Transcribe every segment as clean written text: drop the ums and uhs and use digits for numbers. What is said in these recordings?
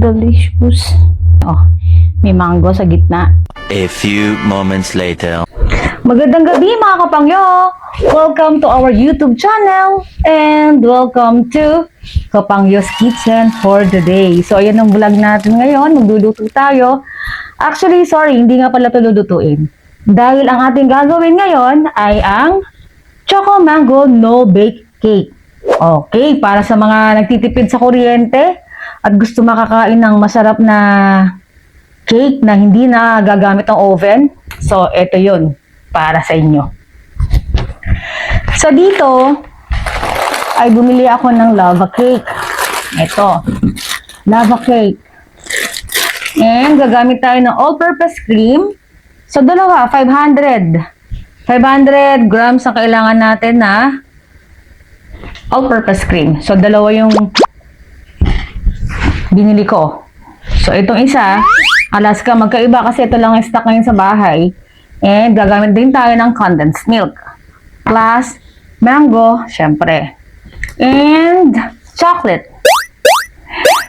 delicious. Oh, may mango sa gitna. A few moments later. Magandang gabi mga kapangyo! Welcome to our YouTube channel and welcome to Kapangyo's Kitchen for the day. So ayan ang vlog natin ngayon, magluluto tayo. Actually, sorry, hindi nga pala ito lulutuin. Dahil ang ating gagawin ngayon ay ang Choco Mango No Bake Cake. Okay, para sa mga nagtitipid sa kuryente at gusto makakain ng masarap na cake na hindi na gagamit ng oven. So, ito yun para sa inyo. So, dito ay bumili ako ng lava cake. Ito, lava cake. And gagamit tayo ng all-purpose cream. So, dalawa, 500 grams ang kailangan natin na all-purpose cream. So, dalawa yung binili ko. So, itong isa, Alaska, magkaiba kasi ito lang yung stock ngayon sa bahay. And gagamit din tayo ng condensed milk. Plus, mango, syempre. And chocolate.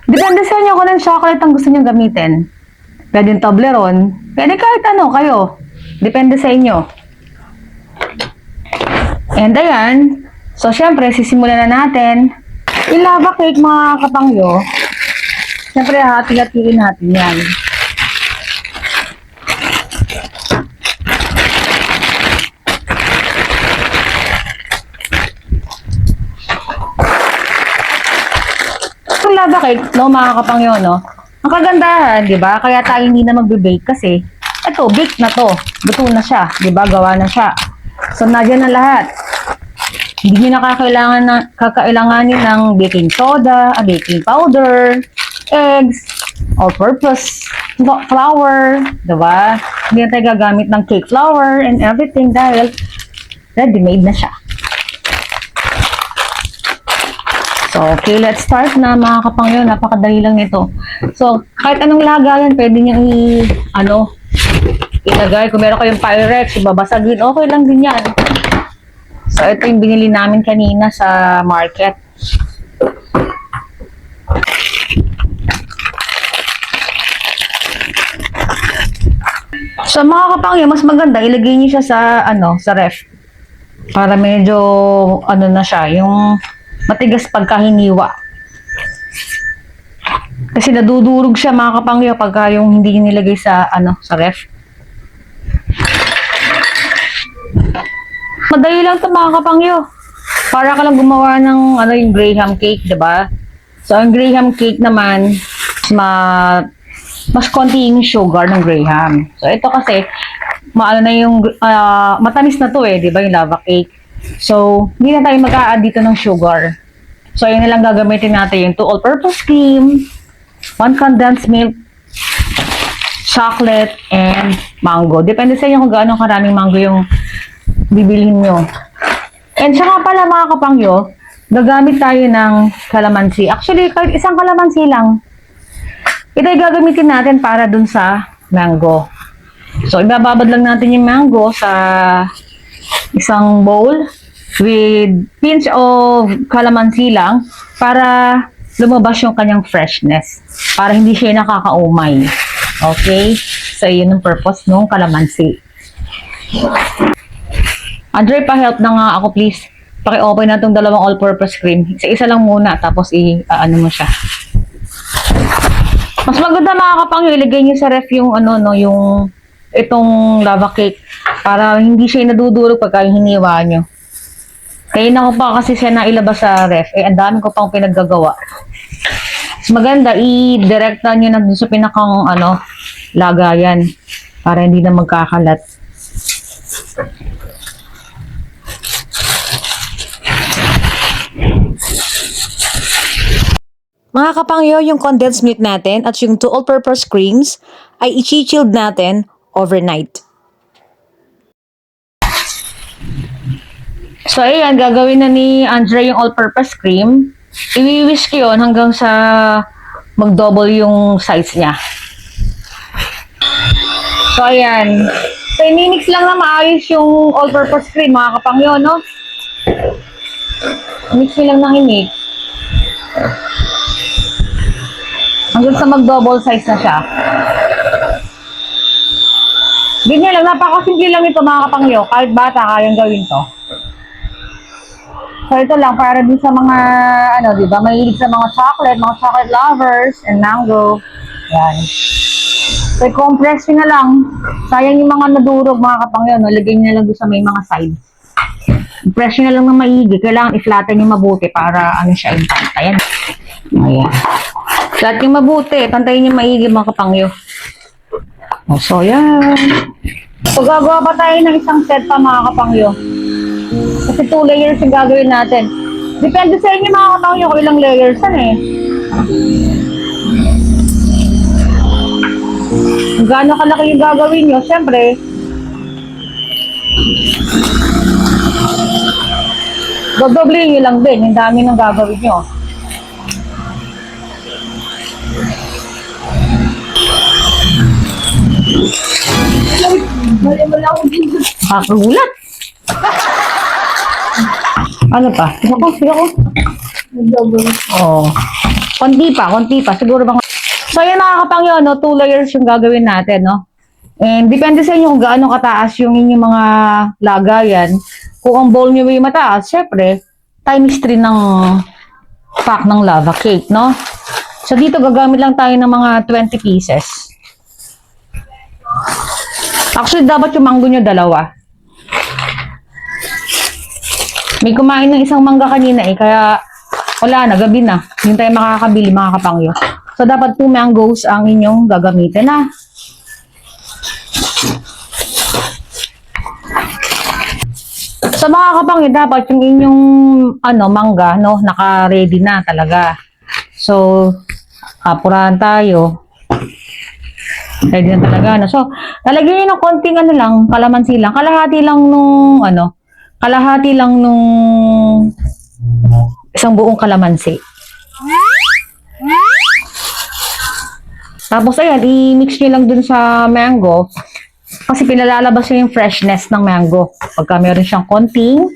Depende sa inyo kung anong chocolate ang gusto nyo gamitin. Pwede yung Toblerone. Pwede kahit ano kayo. Depende sa inyo. And ayan. So, syempre, sisimulan na natin. Yung lava cake, mga kapangyo. Syempre, hati-hatiin natin yan. Yung lava cake, no, mga kapangyo, no? Ang kagandahan, di ba? Kaya tayo hindi na magbe-bake kasi ito, bake na to. Luto na siya, di ba? Gawa na siya. So, nandiyan na lahat. Hindi nyo na kakailanganin ng baking soda, baking powder, eggs, all-purpose flour, diba? Hindi na tayo gagamit ng cake flour and everything dahil ready-made na siya. So, okay, let's start na mga kapangyo. Napakadali lang ito. So, kahit anong lagayan, pwede nyo ilagay. Kung meron kayong Pyrex, ibabasagin, okay lang din yan. So, ito yung binili namin kanina sa market. So, mga kapangyo, mas maganda, ilagay niyo siya sa ref. Para medyo, na siya, yung matigas pagkahiniwa. Kasi nadudurog siya, mga kapangyo, pagka yung hindi nilagay sa ref. Madali lang ito, mga kapangyo. Para ka lang gumawa ng yung Graham cake, diba? So, ang Graham cake naman, mas konti yung sugar ng Graham. So, ito kasi, matamis na to diba, yung lava cake. So, hindi na tayo mag-a-add dito ng sugar. So, yun na lang gagamitin natin yung 2 all-purpose cream, 1 condensed milk, chocolate, and mango. Depende sa inyo kung gaano karaming mango yung bibilhin nyo. And saka pala mga kapangyo, gagamit tayo ng calamansi. Actually, kahit isang calamansi lang, ito ay gagamitin natin para dun sa mango. So, ibababad lang natin yung mango sa isang bowl with pinch of calamansi lang para lumabas yung kanyang freshness. Para hindi siya nakakaumay. Okay? So, yun ang purpose ng calamansi. Andre, pa-help na nga ako, please. Paki-open na itong dalawang all-purpose cream. Isa lang muna, tapos mo siya. Mas maganda mga kapangyo, ilagay niyo sa ref yung yung itong lava cake para hindi siya nadudurog pagka hiniwa nyo. Kaya na ko pa kasi siya nailabas sa ref. Ang dami ko pang pinaggagawa. Mas maganda, i-directan nyo na dun sa pinakang lagayan para hindi na magkakalat. Mga kapangyo, yung condensed milk natin at yung 2 all-purpose creams ay i-chilled natin overnight. So, ayan, gagawin na ni Andre yung all-purpose cream. I-whisk yun hanggang sa mag-double yung size niya. So, ayan. So, i-mix lang na maayos yung all-purpose cream, mga kapangyo, no? Mix lang na i-mix. Hanggang sa mag-double size na siya. Ganyan lang, napakasimple lang ito mga kapangyo. Kahit bata, kayang gawin to. So ito lang, para din sa mga, di ba, mahilig sa mga chocolate lovers, and mango. Yan. So, i-compress nyo na lang. Sayang yung mga nadurog, mga kapangyo, no? Lagay nyo na lang doon sa may mga sides. I-press nyo na lang ng maigi. Kailangan i-flatten nyo mabuti para, siya, yung pantayan. Ayan. Flat nyo mabuti. Pantayin nyo maigi, mga kapangyo. So, yan. So, gagawa pa tayo ng isang set pa, mga kapangyo. Kasi 2 layers yung gagawin natin. Depende sa inyo, mga kapangyo, kung ilang layers Kung gaano kalaki yung gagawin nyo, syempre, dodoblihin nyo lang din yung dami ng gagawin nyo. Kakagulat. Ano pa? Sige ko. Oh. Konti pa. Siguro bang... So, yan mga kapangyo, 2 layers yung gagawin natin, no? And depende sa inyo kung gaano kataas yung inyong mga lagayan. Kung ang bowl nyo yung mataas, syempre, times 3 ng pack ng lava cake, no? So, dito gagamit lang tayo ng mga 20 pieces. Actually, dapat yung mango nyo 2. May kumain ng isang mangga kanina kaya wala na, gabi na. Hindi tayo makakabili, mga kapangyo. So, dapat 2 mangoes ang inyong gagamitin na. So, mga kapangyo, dapat yung inyong mangga, no, naka-ready na talaga. So, apurahan tayo. Ready na talaga, no. So, lalagyan nyo ng konting lang, kalamansi lang. Kalahati lang nung isang buong kalamansi. Tapos, ayan, i-mix nyo lang dun sa mango. Kasi pinalalabas nyo yung freshness ng mango. Pagka meron siyang konting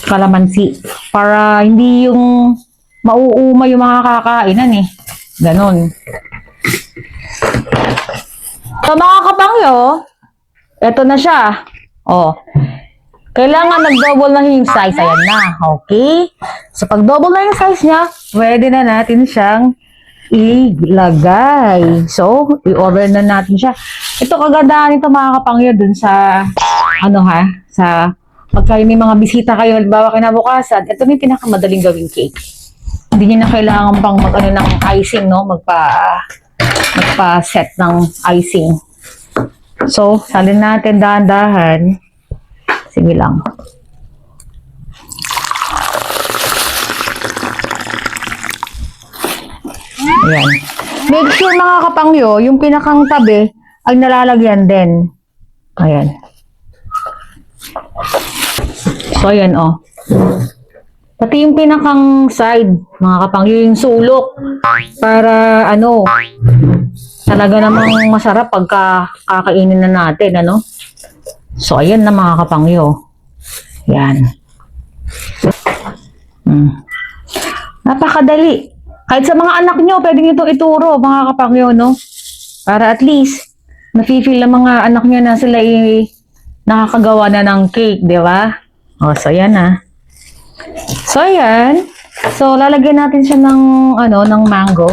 kalamansi. Para hindi yung mauuma yung mga kakainan Ganon. So, mga kapangyo, eto na siya. Kailangan nag-double na yung size. Ayan na. Okay? So, pag double na yung size niya, pwede na natin siyang ilagay. So, i-order na natin siya. Ito kagandahan nito mga kapangyo dun sa sa pagka may mga bisita kayo, halimbawa kinabukasan, ito may pinakamadaling gawing cake. Hindi niyo na kailangan pang ng icing, no? Magpa-set ng icing. So, salin natin dahan-dahan. Sige lang. Ayan. Make sure mga kapangyo, yung pinakang tabi ay nalalagyan din. Ayan. So, ayan Pati yung pinakang side, mga kapangyo, yung sulok. Para, talaga namang masarap pagka kakainin na natin, So, ayan na mga kapangyo. Yan. Napakadali. Kahit sa mga anak nyo, pwede nyo itong ituro, mga kapangyo, no? Para at least, nafe-feel ng mga anak nyo na sila nakakagawa na ng cake, di ba? So, yan So, ayan. So, lalagyan natin siya ng, ng mango.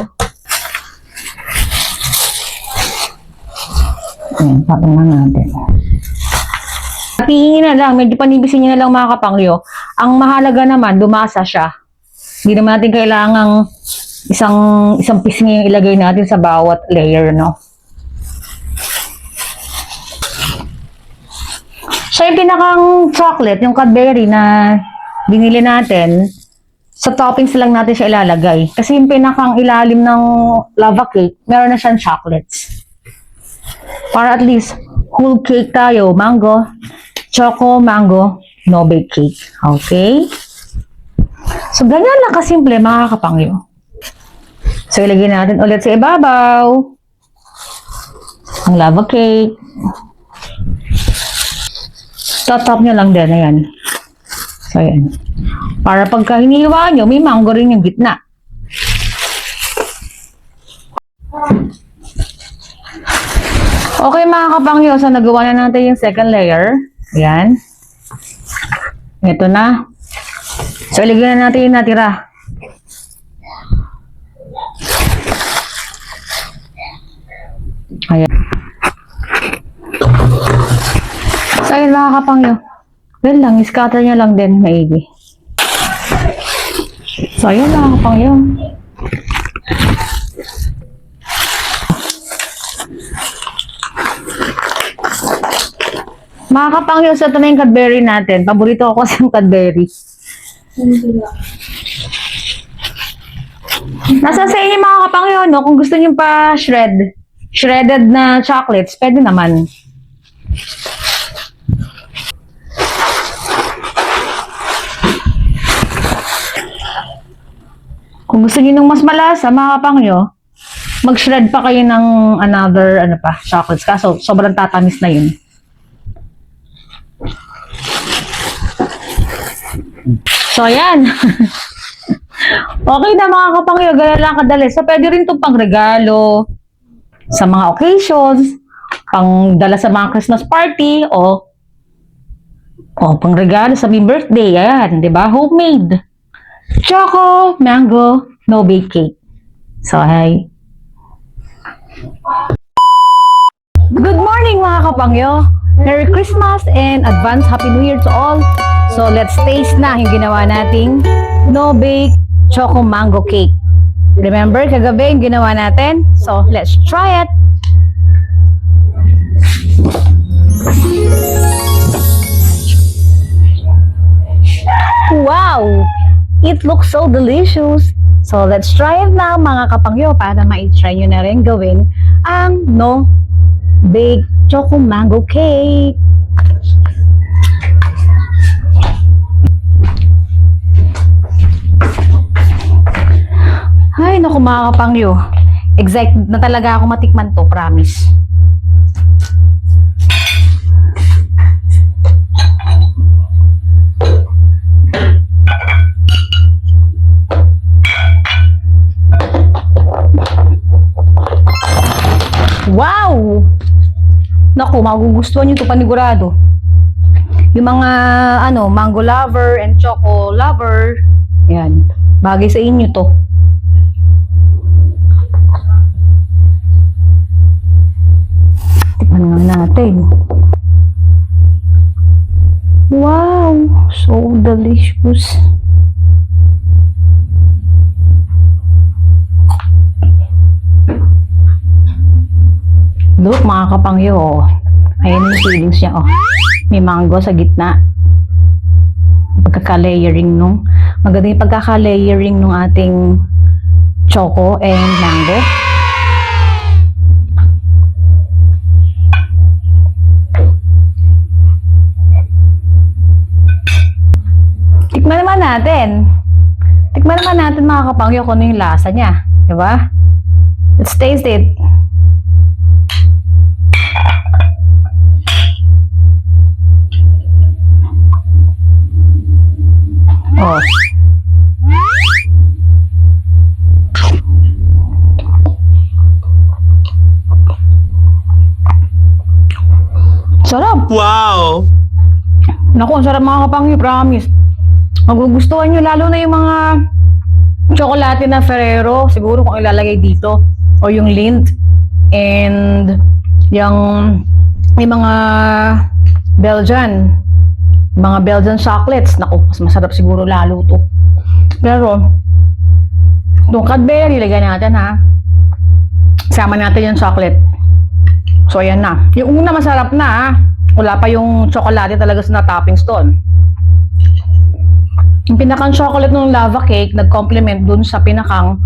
Ayan, patong na natin. Hatiin na lang, medyo panibisin nyo na lang mga kapangyo. Ang mahalaga naman, dumasa siya. Hindi naman natin kailangang isang pisngi yung ilagay natin sa bawat layer, no? So, yung pinakang chocolate, yung Cadbury na binili natin, sa toppings lang natin siya ilalagay. Kasi yung pinakang ilalim ng lava cake, meron na siyang chocolates. Para at least, whole cake tayo, mango, choco, mango, no bake cake. Okay? So, ganyan lang kasimple, mga kapangyo. So, ilagay natin ulit sa ibabaw ang lava cake. Sa top nyo lang din, ayan. So, ayan. Para pagka hinihiwa nyo, may mango rin yung gitna. Okay mga kapangyo, so nagawa na natin yung second layer. Ayan. Ito na. So ilagay na natin yung natira. Ayan. So ayun mga kapangyo. Well lang, scatter niya lang din maigi. So ayun mga kapangyo. Mga kapangyo, so ito na yung Cadbury natin. Paborito ko kasi yung Cadbury. Nasa sa inyo mga kapangyo, no? Kung gusto niyo pa shredded na chocolates, pwede naman. Kung gusto niyo ng mas malasa, mga kapangyo, mag-shred pa kayo ng another, chocolates. Kaso, sobrang tatamis na yun. So, ayan. Okay na mga kapangyo, ganyan lang kadali. So, pwede rin itong pangregalo sa mga occasions, pangdala sa mga Christmas party, o pangregalo sa may birthday. Ayan, di ba? Homemade. Choco, mango, no bake cake. So, hi. Good morning mga kapangyo. Merry Christmas and advance Happy New Year to all. So, let's taste na yung ginawa nating no-bake choco mango cake. Remember, kagabi yung ginawa natin? So, let's try it! Wow! It looks so delicious! So, let's try it now mga kapangyo para ma-try nyo na rin gawin ang no-bake choco mango cake. Ay, naku mga kapangyo. Excited na talaga ako matikman to, promise. Wow! Naku, magugustuhan nyo ito panigurado. Yung mga, mango lover and choco lover, yan, bagay sa inyo to. Tikman nga natin. Wow! So delicious. Look, mga kapangyo, oh. Ayan yung feelings niya, oh. May mango sa gitna. Pagkaka-layering maganda yung pagkaka-layering nung ating choco and mango. Tikman naman natin mga kapangyo kung ano yung lasa niya. Diba? Let's taste it. Oh. Sarap. Wow! Naku, ang sarap mga kapangyo, promise. Magugustuhan nyo, lalo na yung mga tsokolate na Ferrero, siguro kung ilalagay dito. O yung Lindt. And yung mga Belgian chocolates. Naku, mas masarap siguro lalo to. Pero, itong Cadbury, lagyan natin ha. Sama natin yung chocolate. So, ayan na. Yung una masarap na ha. Wala pa yung chocolate talaga sa toppings doon. Yung pinakang chocolate ng lava cake, nag-complement dun sa pinakang,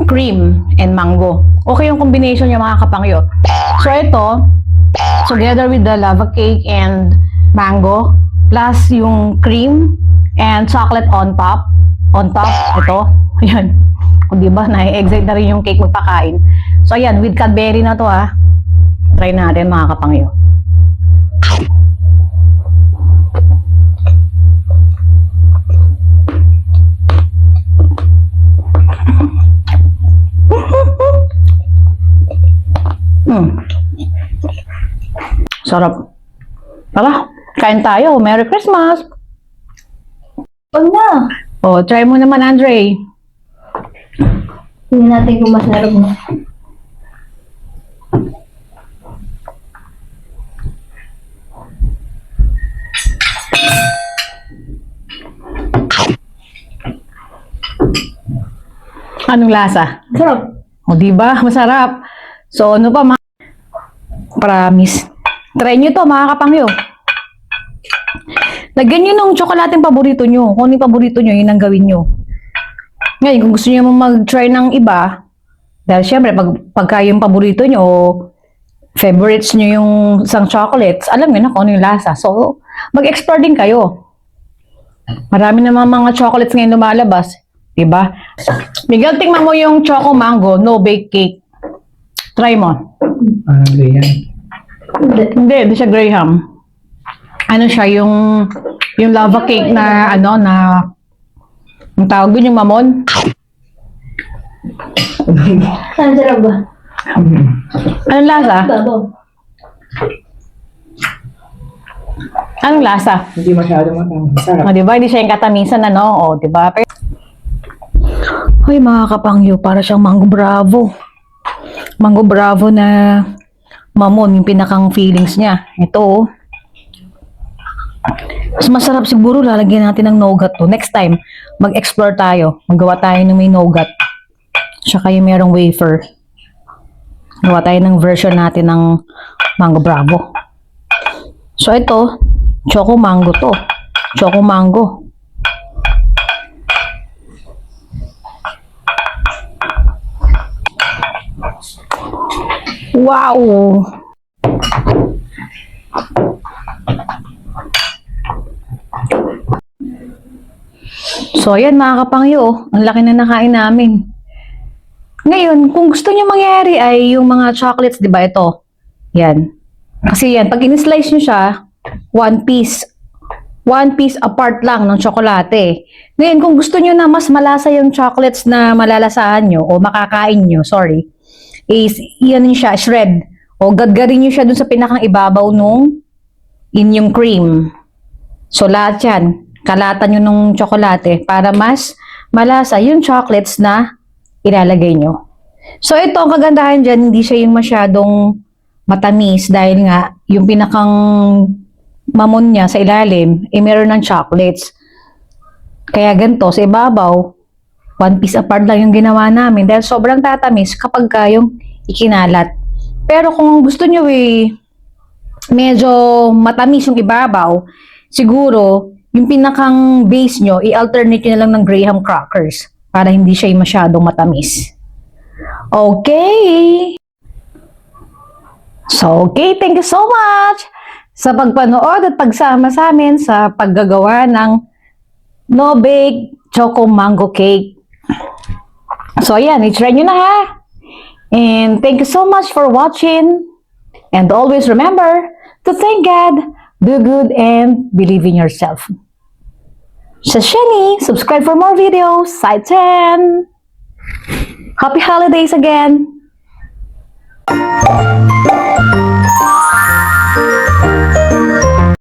cream and mango. Okay yung combination niya mga kapangyo. So, ito, together with the lava cake and mango, plus yung cream and chocolate on top, ito, ayan. O diba, na-excite na rin yung cake magpakain. So, ayan, with Cadbury na to ha. Try natin mga kapangyo. Sarap. Tara, kain tayo. Merry Christmas! Huwag na. Oh, try mo naman, Andre. Tingnan natin kung masarap na. Anong lasa? Sarap. O, diba? Masarap. So, ano pa, promise. Try nyo to, mga kapangyo. Lagyan nyo nung tsokolating paborito nyo. Kung ano yung paborito nyo, yun ang gawin nyo. Ngayon, kung gusto nyo mag-try ng iba, dahil syempre, pagka yung paborito nyo, o favorites nyo yung isang chocolates, alam nyo na kung ano yung lasa. So, mag-explore din kayo. Marami naman mga chocolates ngayon lumalabas. Diba? Miguel, tingnan mo yung choco mango, no bake cake. Try mo. Hindi siya Graham. Ano siya, yung lava cake na, ang tawag dun, yung mamon. Ang sarap ba? Anong lasa? Bago. Anong lasa? Hindi masyado masarap. O, diba? Hindi siya yung katamisan, O, diba? Hoy, mga kapangyo, para siyang Mango Bravo. Mango Bravo na mamon, yung pinakang feelings niya. Ito, Mas masarap siguro, lalagyan natin ng nougat to. Next time, mag-explore tayo. Magawa tayo ng may nougat. Tsaka yung merong wafer. Gawa tayo ng version natin ng Mango Bravo. So, ito, Choco Mango to. Choco Mango. Wow! So, ayan mga kapangyo, ang laki na nakain namin. Ngayon, kung gusto nyo mangyari ay yung mga chocolates, di ba ito? Yan. Kasi yan, pag in-slice nyo siya, one piece apart lang ng tsokolate. Ngayon, kung gusto nyo na mas malasa yung chocolates na malalasahan nyo o makakain nyo, sorry, is yan siya, shred. O gadgarin nyo siya dun sa pinakang ibabaw nung inyong cream. So, lahat yan. Kalatan nyo nung tsokolate para mas malasa yung chocolates na ilalagay nyo. So, ito ang kagandahan dyan, hindi siya yung masyadong matamis dahil nga yung pinakang mamon niya sa ilalim, meron ng chocolates. Kaya ganito, sa ibabaw, one piece apart lang yung ginawa namin dahil sobrang tatamis kapag yung ikinalat. Pero kung gusto nyo medyo matamis yung ibabaw, siguro, yung pinakang base nyo, i-alternate nyo na lang ng Graham crackers para hindi siya masyadong matamis. Okay! So, okay, thank you so much sa pagpanood at pagsama sa amin sa paggagawa ng no-bake choco mango cake. So, ayan, i-try nyo na ha! And thank you so much for watching. And always remember to thank God, do good, and believe in yourself. Sa Sheni, subscribe for more videos. Side 10. Happy holidays again!